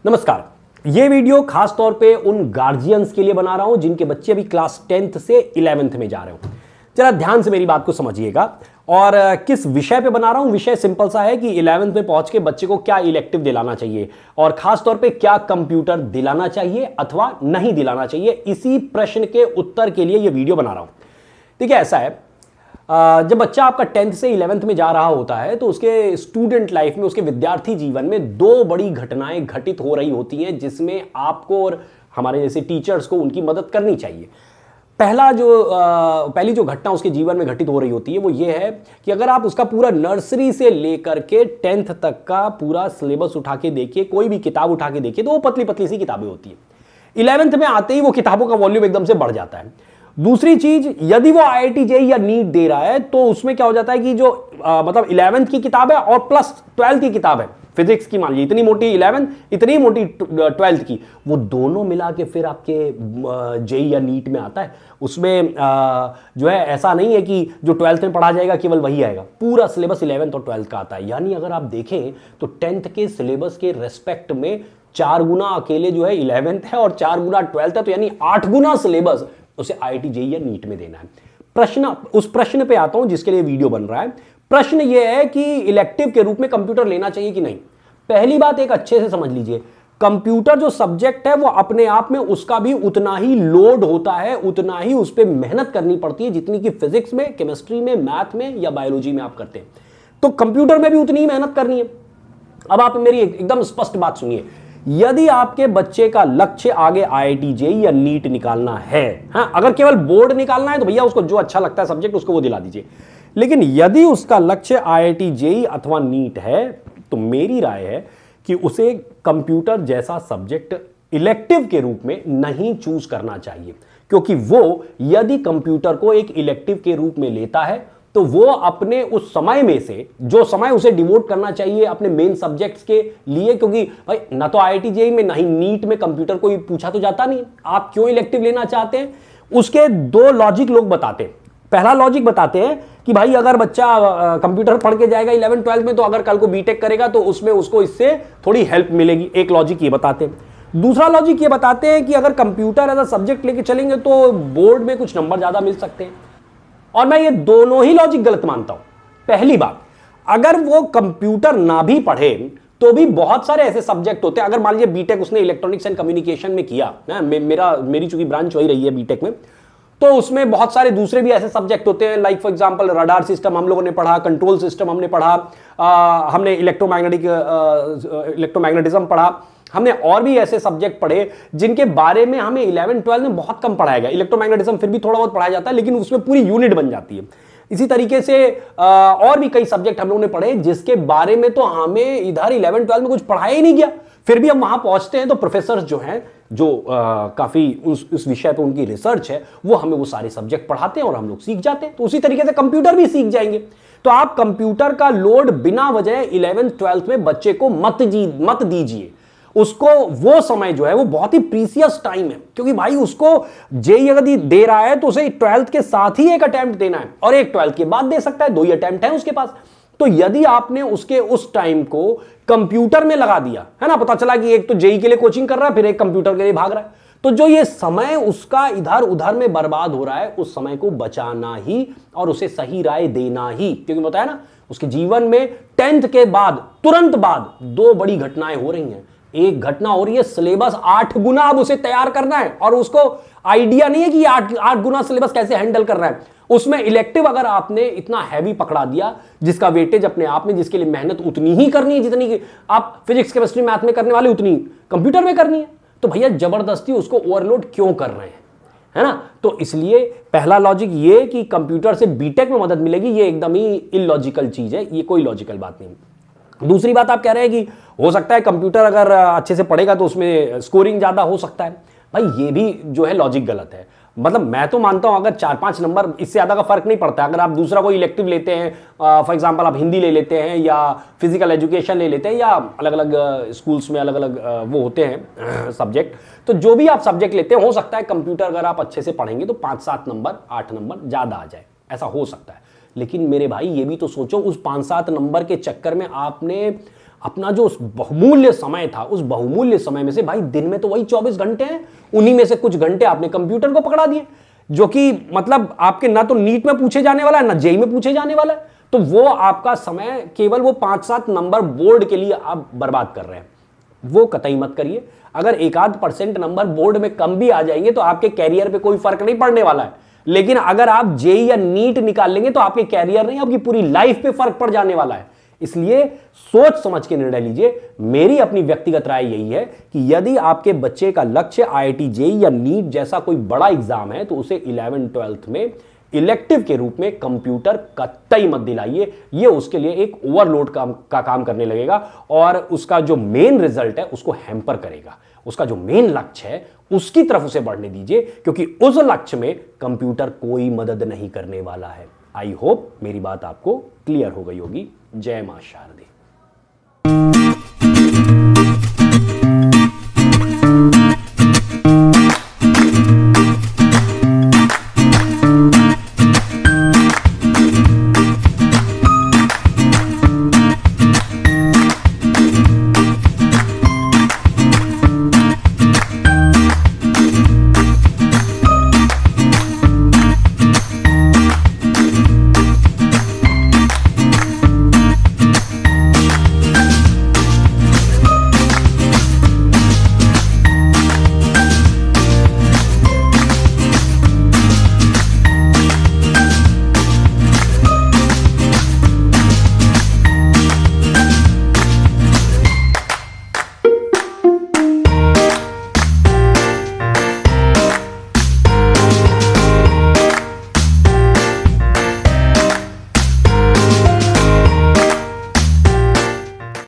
नमस्कार। ये वीडियो खास तौर पे उन गार्जियंस के लिए बना रहा हूं जिनके बच्चे अभी क्लास 10th से 11th में जा रहे हो। जरा ध्यान से मेरी बात को समझिएगा। और किस विषय पे बना रहा हूं, विषय सिंपल सा है कि 11th में पहुंच के बच्चे को क्या इलेक्टिव दिलाना चाहिए और खास तौर पे क्या कंप्यूटर दिलाना चाहिए अथवा नहीं दिलाना चाहिए। इसी प्रश्न के उत्तर के लिए ये वीडियो बना रहा हूं। देखिए, ऐसा है, जब बच्चा आपका 10th से 11th में जा रहा होता है तो उसके स्टूडेंट लाइफ में, उसके विद्यार्थी जीवन में दो बड़ी घटनाएं घटित हो रही होती हैं जिसमें आपको और हमारे जैसे टीचर्स को उनकी मदद करनी चाहिए। पहली जो घटना उसके जीवन में घटित हो रही होती है वो ये है कि अगर आप उसका पूरा नर्सरी से लेकर के 10th तक का पूरा सिलेबस उठा के देखिए, कोई भी किताब उठा के देखिए, तो वो पतली पतली सी किताबें होती है। 11th में आते ही वो किताबों का वॉल्यूम एकदम से बढ़ जाता है। दूसरी चीज, यदि वो IIT JEE या नीट दे रहा है तो उसमें क्या हो जाता है कि जो मतलब 11th की किताब है और प्लस 12th की किताब है, फिजिक्स की, मान लीजिए इतनी मोटी 11th, इतनी मोटी 12th की, वो दोनों मिला के फिर आपके JEE या नीट में आता है। उसमें जो है ऐसा नहीं है कि जो 12th में पढ़ा जाएगा केवल वही आएगा, पूरा सिलेबस 11th और 12th का आता है। यानी अगर आप देखें तो 10th के सिलेबस के रेस्पेक्ट में 4 गुना अकेले जो है 11th है और 4 गुना 12th है, तो यानी 8 गुना सिलेबस उसे IIT JEE या नीट में देना है। उस प्रश्न पे आता हूं जिसके लिए वीडियो बन रहा है। प्रश्न यह है कि इलेक्टिव के रूप में कंप्यूटर लेना चाहिए कि नहीं। पहली बात एक अच्छे से समझ लीजिए, कंप्यूटर जो सब्जेक्ट है वो अपने आप में उसका भी उतना ही लोड होता है, उतना ही उस पर मेहनत करनी पड़ती है जितनी कि फिजिक्स में, केमिस्ट्री में, मैथ में या बायोलॉजी में आप करते हैं। तो कंप्यूटर में भी उतनी ही मेहनत करनी है। अब आप मेरी एकदम स्पष्ट बात सुनिए, यदि आपके बच्चे का लक्ष्य आगे IIT JEE या नीट निकालना है, हाँ, अगर केवल बोर्ड निकालना है तो भैया उसको जो अच्छा लगता है सब्जेक्ट उसको वो दिला दीजिए। लेकिन यदि उसका लक्ष्य IIT JEE अथवा नीट है तो मेरी राय है कि उसे कंप्यूटर जैसा सब्जेक्ट इलेक्टिव के रूप में नहीं चूज करना चाहिए, क्योंकि वो यदि कंप्यूटर को एक इलेक्टिव के रूप में लेता है तो वो अपने उस समय में से जो समय उसे डिवोट करना चाहिए अपने मेन सब्जेक्ट्स के लिए, क्योंकि भाई ना तो IIT JEE में ना ही नीट में कंप्यूटर कोई पूछा तो जाता नहीं, आप क्यों इलेक्टिव लेना चाहते हैं। उसके दो लॉजिक लोग बताते हैं। पहला लॉजिक बताते हैं कि भाई अगर बच्चा कंप्यूटर पढ़ के जाएगा 11th 12th में तो अगर कल को बीटेक करेगा तो उसमें उसको इससे थोड़ी हेल्प मिलेगी, एक लॉजिक ये बताते हैं। दूसरा लॉजिक ये बताते हैं कि अगर कंप्यूटर एज अ सब्जेक्ट लेके चलेंगे तो बोर्ड में कुछ नंबर ज्यादा मिल सकते हैं, और मैं ये दोनों ही लॉजिक गलत मानता हूं। पहली बात, अगर वो कंप्यूटर ना भी पढ़े तो भी बहुत सारे ऐसे सब्जेक्ट होते हैं। अगर मान लीजिए बीटेक उसने इलेक्ट्रॉनिक्स एंड कम्युनिकेशन में किया, मेरी चूंकि ब्रांच वही रही है बीटेक में, तो उसमें बहुत सारे दूसरे भी ऐसे सब्जेक्ट होते हैं, like for example radar system हम लोगों ने पढ़ा, कंट्रोल सिस्टम हमने पढ़ा, हमने इलेक्ट्रोमैग्नेटिज्म पढ़ा, हमने और भी ऐसे सब्जेक्ट पढ़े जिनके बारे में हमें 11th 12th में बहुत कम पढ़ाया गया। इलेक्ट्रोमैग्नेटिज्म फिर भी थोड़ा बहुत पढ़ाया जाता है लेकिन उसमें पूरी यूनिट बन जाती है। इसी तरीके से और भी कई सब्जेक्ट हम लोगों ने पढ़े जिसके बारे में तो हमें इधर 11th 12th में कुछ पढ़ाया ही नहीं गया, फिर भी हम वहां पहुंचते हैं तो प्रोफेसर जो हैं, जो काफी उस विषय पे उनकी रिसर्च है, वो हमें वो सारे सब्जेक्ट पढ़ाते हैं और हम लोग सीख जाते हैं। तो उसी तरीके से कंप्यूटर भी सीख जाएंगे। तो आप कंप्यूटर का लोड बिना वजह 11th 12th में बच्चे को मत दीजिए। उसको वो समय जो है वो बहुत ही प्रीसियस टाइम है, क्योंकि भाई उसको JEE अगर दे रहा है तो उसे 12th के साथ ही एक अटेम्प्ट देना है और एक 12th के बाद दे सकता है, 2 ही अटेम्प्ट है उसके पास। तो यदि आपने उसके उस टाइम को कंप्यूटर में लगा दिया है ना, पता चला कि एक तो JEE के लिए कोचिंग कर रहा है फिर एक कंप्यूटर के लिए भाग रहा है, तो जो ये समय उसका इधर उधर में बर्बाद हो रहा है, उस समय को बचाना ही और उसे सही राय देना ही। क्योंकि बताया ना, उसके जीवन में 10th के बाद तुरंत बाद 2 बड़ी घटनाएं हो रही हैं। एक घटना हो रही है सिलेबस 8 गुना अब उसे तैयार करना है और उसको आइडिया नहीं है कि 8 गुना सिलेबस कैसे हैंडल करना है। उसमें इलेक्टिव अगर आपने इतना हैवी पकड़ा दिया जिसका वेटेज अपने आप में, जिसके लिए मेहनत उतनी ही करनी है जितनी कि आप फिजिक्स केमिस्ट्री मैथ में करने वाले उतनी कंप्यूटर में करनी है, तो भैया जबरदस्ती उसको ओवरलोड क्यों कर रहे हैं, है ना। तो इसलिए पहला लॉजिक ये कि कंप्यूटर से बीटेक में मदद मिलेगी, ये एकदम ही इलॉजिकल चीज है, ये कोई लॉजिकल बात नहीं। दूसरी बात, आप कह रहे हैं कि हो सकता है कंप्यूटर अगर अच्छे से पढ़ेगा तो उसमें स्कोरिंग ज्यादा हो सकता है। भाई ये भी जो है लॉजिक गलत है। मतलब मैं तो मानता हूं अगर 4-5 नंबर, इससे ज्यादा का फर्क नहीं पड़ता। अगर आप दूसरा कोई इलेक्टिव लेते हैं, फॉर एग्जांपल आप हिंदी ले लेते हैं या फिजिकल एजुकेशन ले लेते हैं या अलग अलग स्कूल्स में अलग अलग वो होते हैं सब्जेक्ट, तो जो भी आप सब्जेक्ट लेते हैं, हो सकता है कंप्यूटर अगर आप अच्छे से पढ़ेंगे तो 5-7 नंबर 8 नंबर ज्यादा आ जाए, ऐसा हो सकता है। लेकिन मेरे भाई ये भी तो सोचो, उस 5-7 नंबर के चक्कर में आपने अपना जो उस बहुमूल्य समय था, उस बहुमूल्य समय में से भाई दिन में तो वही 24 घंटे हैं, उन्हीं में से कुछ घंटे आपने कंप्यूटर को पकड़ा दिए, जो कि मतलब आपके ना तो नीट में पूछे जाने वाला है ना जेई में पूछे जाने वाला है। तो वो आपका समय केवल वो 5-7 नंबर बोर्ड के लिए आप बर्बाद कर रहे हैं, वो कतई मत करिए। अगर 1-8% नंबर बोर्ड में कम भी आ जाएंगे तो आपके कैरियर पे कोई फर्क नहीं पड़ने वाला है, लेकिन अगर आप जेई या नीट निकाल लेंगे तो आपके कैरियर नहीं, आपकी पूरी लाइफ पे फर्क पड़ जाने वाला है। इसलिए सोच समझ के निर्णय लीजिए। मेरी अपनी व्यक्तिगत राय यही है कि यदि आपके बच्चे का लक्ष्य आईआईटी जेई या नीट जैसा कोई बड़ा एग्जाम है तो उसे 11th-12th में इलेक्टिव के रूप में कंप्यूटर कतई मत दिलाइए। ये उसके लिए एक ओवरलोड का काम करने लगेगा और उसका जो मेन रिजल्ट है उसको हैम्पर करेगा। उसका जो मेन लक्ष्य है उसकी तरफ उसे बढ़ने दीजिए, क्योंकि उस लक्ष्य में कंप्यूटर कोई मदद नहीं करने वाला है। आई होप मेरी बात आपको क्लियर हो गई होगी। जय मां शारदे।